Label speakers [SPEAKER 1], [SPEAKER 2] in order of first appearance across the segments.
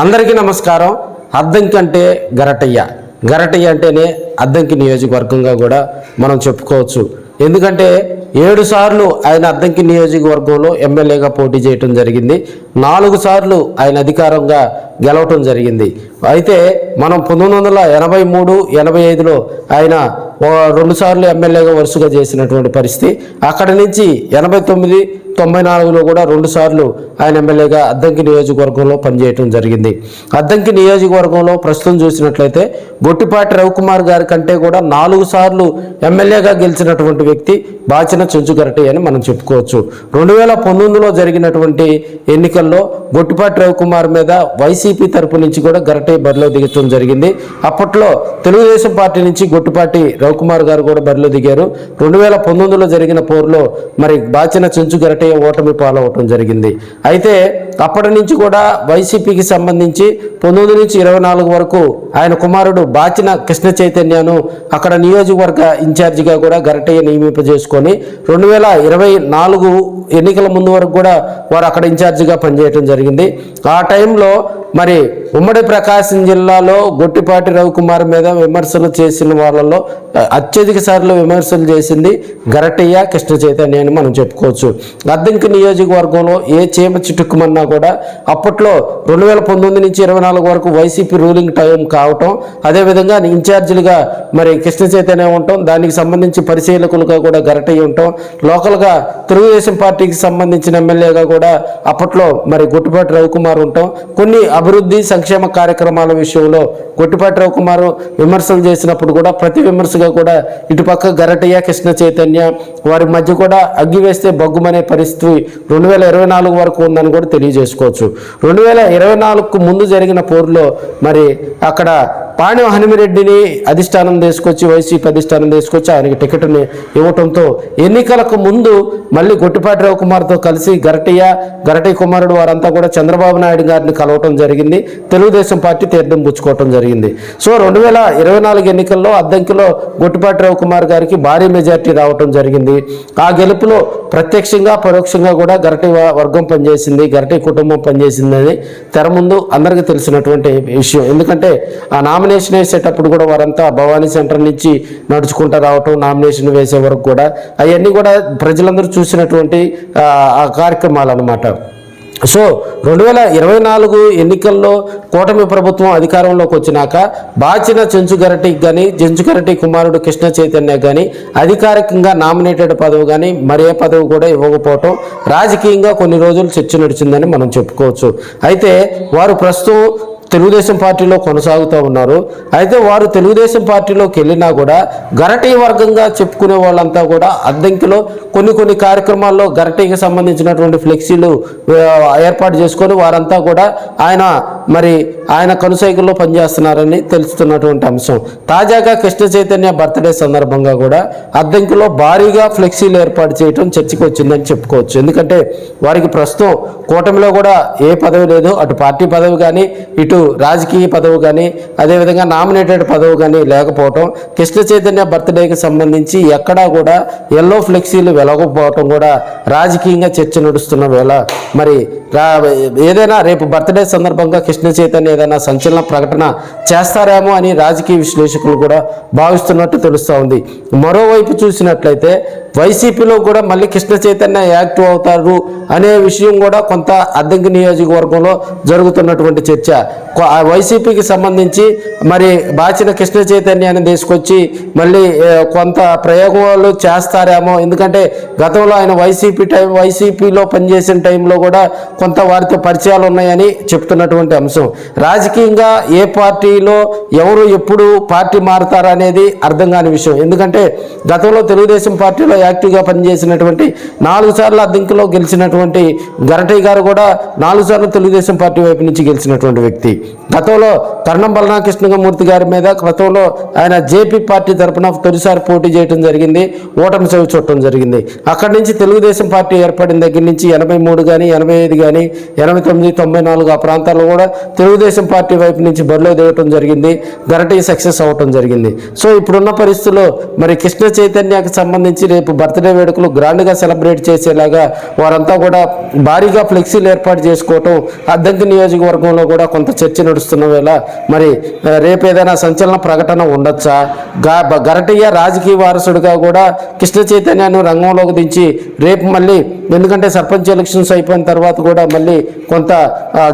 [SPEAKER 1] అందరికీ నమస్కారం. అద్దంకి అంటే గరటయ్య అంటేనే అద్దంకి నియోజకవర్గంగా కూడా మనం చెప్పుకోవచ్చు. ఎందుకంటే 7 సార్లు ఆయన అద్దంకి నియోజకవర్గంలో ఎమ్మెల్యేగా పోటీ చేయటం జరిగింది. 4 సార్లు ఆయన అధికారంగా గెలవటం జరిగింది. అయితే మనం 1983, 85లో ఆయన 2 సార్లు ఎమ్మెల్యేగా వరుసగా చేసినటువంటి పరిస్థితి. అక్కడి నుంచి 89, 94లో కూడా 2 సార్లు ఆయన ఎమ్మెల్యేగా అద్దంకి నియోజకవర్గంలో పనిచేయటం జరిగింది. అద్దంకి నియోజకవర్గంలో ప్రస్తుతం చూసినట్లయితే గొట్టిపాటి రవికుమార్ గారి కంటే కూడా 4 సార్లు ఎమ్మెల్యేగా గెలిచినటువంటి వ్యక్తి బాచిన చెంచు గరటయ్య అని మనం చెప్పుకోవచ్చు. 2019లో జరిగినటువంటి ఎన్నికల్లో గొట్టిపాటి రవికుమార్ మీద వైసీపీ తరపు నుంచి కూడా గరటయ్య బరిలో దిగటం జరిగింది. అప్పట్లో తెలుగుదేశం పార్టీ నుంచి గొట్టిపాటి రవికుమార్ గారు కూడా బరిలో దిగారు. 2019లో జరిగిన పోరులో మరి బాచిన చెంచు గరటయ్య ఓటమి పాలవటం జరిగింది. అయితే అప్పటి నుంచి కూడా వైసీపీకి సంబంధించి 19 నుంచి 24 వరకు ఆయన కుమారుడు బాచిన కృష్ణ చైతన్యను అక్కడ నియోజకవర్గ ఇన్ఛార్జిగా కూడా గరటయ్య నియమింపజేసుకొని 2024 ఎన్నికల ముందు వరకు కూడా వారు అక్కడ ఇన్ఛార్జిగా పనిచేయడం జరిగింది. ఆ టైంలో మరి ఉమ్మడి ప్రకాశం జిల్లాలో గొట్టిపాటి రవికుమార్ మీద విమర్శలు చేసిన వాళ్ళలో అత్యధిక సార్లు విమర్శలు చేసింది గరటయ్య, కృష్ణ చైతన్య అని మనం చెప్పుకోవచ్చు. అద్దంకి నియోజకవర్గంలో ఏ చీమ చిటుక్కుమన్నా కూడా అప్పట్లో 2019 నుంచి 24 వరకు వైసీపీ రూలింగ్ టైం కావటం, అదేవిధంగా ఇన్ఛార్జీలుగా మరి కృష్ణ చైతన్య ఉండటం, దానికి సంబంధించి పరిశీలకులుగా కూడా గరటయ్య ఉండటం, లోకల్గా తెలుగుదేశం పార్టీకి సంబంధించిన ఎమ్మెల్యేగా కూడా అప్పట్లో మరి గొట్టిపాటి రవికుమార్ ఉండటం, కొన్ని అభివృద్ధి సంక్షేమ కార్యక్రమాల విషయంలో గొట్టిపాటి రవికుమార్ విమర్శలు చేసినప్పుడు కూడా ప్రతి విమర్శగా కూడా ఇటుపక్క గరటయ్య, కృష్ణ చైతన్య వారి మధ్య కూడా అగ్గి వేస్తే బగ్గుమనే పరిస్థితి 2024 వరకు ఉందని కూడా తెలియజేసుకోవచ్చు. 2024కు ముందు జరిగిన పోరులో మరి అక్కడ పాణ్యం హనుమిరెడ్డిని అధిష్టానం తీసుకొచ్చి వైసీపీ అధిష్టానం తీసుకొచ్చి ఆయనకి టికెట్ని ఇవ్వటంతో ఎన్నికలకు ముందు మళ్ళీ గొట్టిపాటి రవికుమార్తో కలిసి గరటయ్య కుమారుడు వారంతా కూడా చంద్రబాబు నాయుడు గారిని కలవటం జరిగింది. తెలుగుదేశం పార్టీ తీర్థం పుచ్చుకోవటం జరిగింది. సో 2024 ఎన్నికల్లో అద్దంకిలో గొట్టిపాటి రవికుమార్ గారికి భారీ మెజార్టీ రావటం జరిగింది. ఆ గెలుపులో ప్రత్యక్షంగా పరోక్షంగా కూడా గరటయ్య వర్గం పనిచేసింది, గరటయ్య కుటుంబం పనిచేసిందని తెర ముందు అందరికీ తెలిసినటువంటి విషయం. ఎందుకంటే ఆ నామినేషన్ వేసేటప్పుడు కూడా వారంతా భవానీ సెంటర్ నుంచి నడుచుకుంటూ రావటం, నామినేషన్ వేసే వరకు కూడా అవన్నీ కూడా ప్రజలందరూ చూసినటువంటి ఆ కార్యక్రమాలు అన్నమాట. సో 2024 ఎన్నికల్లో కూటమి ప్రభుత్వం అధికారంలోకి వచ్చినాక బాచిన చెంచు గరటయ్య కుమారుడు కృష్ణ చైతన్య కానీ అధికారికంగా నామినేటెడ్ పదవి కానీ మరే పదవి కూడా ఇవ్వకపోవటం రాజకీయంగా కొన్ని రోజులు చర్చ నడిచిందని మనం చెప్పుకోవచ్చు. అయితే వారు ప్రస్తుతం తెలుగుదేశం పార్టీలో కొనసాగుతూ ఉన్నారు. అయితే వారు తెలుగుదేశం పార్టీలోకి వెళ్ళినా కూడా గరటయ్య వర్గంగా చెప్పుకునే వాళ్ళంతా కూడా అద్దంకిలో కొన్ని కార్యక్రమాల్లో గరటయ్యకి సంబంధించినటువంటి ఫ్లెక్సీలు ఏర్పాటు చేసుకొని వారంతా కూడా ఆయన కనుసైకిల్లో పనిచేస్తున్నారని తెలుస్తున్నటువంటి అంశం. తాజాగా కృష్ణ చైతన్య బర్త్డే సందర్భంగా కూడా అద్దంకిలో భారీగా ఫ్లెక్సీలు ఏర్పాటు చేయడం చర్చకు వచ్చిందని చెప్పుకోవచ్చు. ఎందుకంటే వారికి ప్రస్తుతం కూటమిలో కూడా ఏ పదవి లేదు, అటు పార్టీ పదవి కానీ ఇటు రాజకీయ పదవి కానీ అదేవిధంగా నామినేటెడ్ పదవి కానీ లేకపోవటం, కృష్ణ చైతన్య బర్త్డేకి సంబంధించి ఎక్కడా కూడా ఎల్లో ఫ్లెక్సీలు వెలగకపోవటం కూడా రాజకీయంగా చర్చ నడుస్తున్న వేళ మరి ఏదైనా రేపు బర్త్డే సందర్భంగా కృష్ణ చైతన్య ఏదైనా సంచలన ప్రకటన చేస్తారేమో అని రాజకీయ విశ్లేషకులు కూడా భావిస్తున్నట్టు తెలుస్తూ ఉంది. మరోవైపు చూసినట్లయితే వైసీపీలో కూడా మళ్ళీ కృష్ణ చైతన్య యాక్టివ్ అవుతారు అనే విషయం కూడా కొంత అద్దంకి నియోజకవర్గంలో జరుగుతున్నటువంటి చర్చ. వైసీపీకి సంబంధించి మరి బాచిన కృష్ణ చైతన్యాన్ని తీసుకొచ్చి కొంత ప్రయోగాలు చేస్తారేమో. ఎందుకంటే గతంలో ఆయన వైసీపీలో పనిచేసిన టైంలో కూడా కొంత వారితో పరిచయాలు ఉన్నాయని చెప్తున్నటువంటి అంశం. రాజకీయంగా ఏ పార్టీలో ఎవరు ఎప్పుడు పార్టీ మారుతారనేది అర్థం కాని విషయం. ఎందుకంటే గతంలో తెలుగుదేశం పార్టీలో యాక్టివ్గా పనిచేసినటువంటి 4 సార్లు అద్దంకిలో గెలిచినటువంటి గరటయ్య గారు కూడా 4 సార్లు తెలుగుదేశం పార్టీ వైపు నుంచి గెలిచినటువంటి వ్యక్తి. గతంలో కర్ణం బలరామకృష్ణమూర్తి గారి మీద గతంలో ఆయన జేపీ పార్టీ తరఫున తొలిసారి పోటీ చేయడం జరిగింది, ఓటమి చవి చూడటం జరిగింది. అక్కడి నుంచి తెలుగుదేశం పార్టీ ఏర్పడిన దగ్గర నుంచి 83 కానీ 85 కానీ 89, 94 ఆ ప్రాంతాల్లో కూడా తెలుగుదేశం పార్టీ వైపు నుంచి బరిలో దిగటం జరిగింది. గరటి సక్సెస్ అవ్వటం జరిగింది. సో ఇప్పుడున్న పరిస్థితుల్లో మరి కృష్ణ చైతన్యకి సంబంధించి రేపు బర్త్డే వేడుకలు గ్రాండ్గా సెలబ్రేట్ చేసేలాగా వారంతా కూడా భారీగా ఫ్లెక్సీలు ఏర్పాటు చేసుకోవటం అద్దంకి నియోజకవర్గంలో కూడా కొంత చర్చ నడుస్తున్న వేళ మరి రేపు ఏదైనా సంచలన ప్రకటన ఉండొచ్చా? గరటయ్య రాజకీయ వారసుడిగా కూడా కృష్ణ చైతన్యాన్ని రంగంలోకి దించి రేపు మళ్ళీ, ఎందుకంటే సర్పంచ్ ఎలక్షన్స్ అయిపోయిన తర్వాత కూడా మళ్ళీ కొంత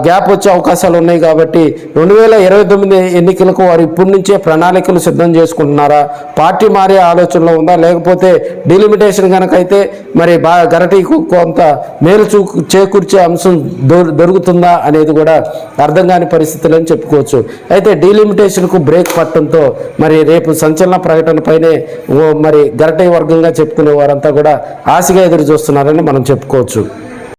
[SPEAKER 1] గ్యాప్ వచ్చే అవకాశాలు ఉన్నాయి కాబట్టి 2029 ఎన్నికలకు వారు ఇప్పటి నుంచే ప్రణాళికలు సిద్ధం చేసుకుంటున్నారా? పార్టీ మారే ఆలోచనలో ఉందా? లేకపోతే డిలిమిటేషన్ కనుక అయితే మరి గరటీకు కొంత మేలు చేకూర్చే అంశం దొరుకుతుందా అనేది కూడా అర్థం కాని పరిస్థితులు అని చెప్పుకోవచ్చు. అయితే డిలిమిటేషన్కు బ్రేక్ పట్టడంతో మరి రేపు సంచలన ప్రకటన పైనే మరి గరటై వర్గంగా చెప్పుకునే వారంతా కూడా ఆశగా ఎదురు చూస్తున్నారని మనం చెప్పుకోవచ్చు.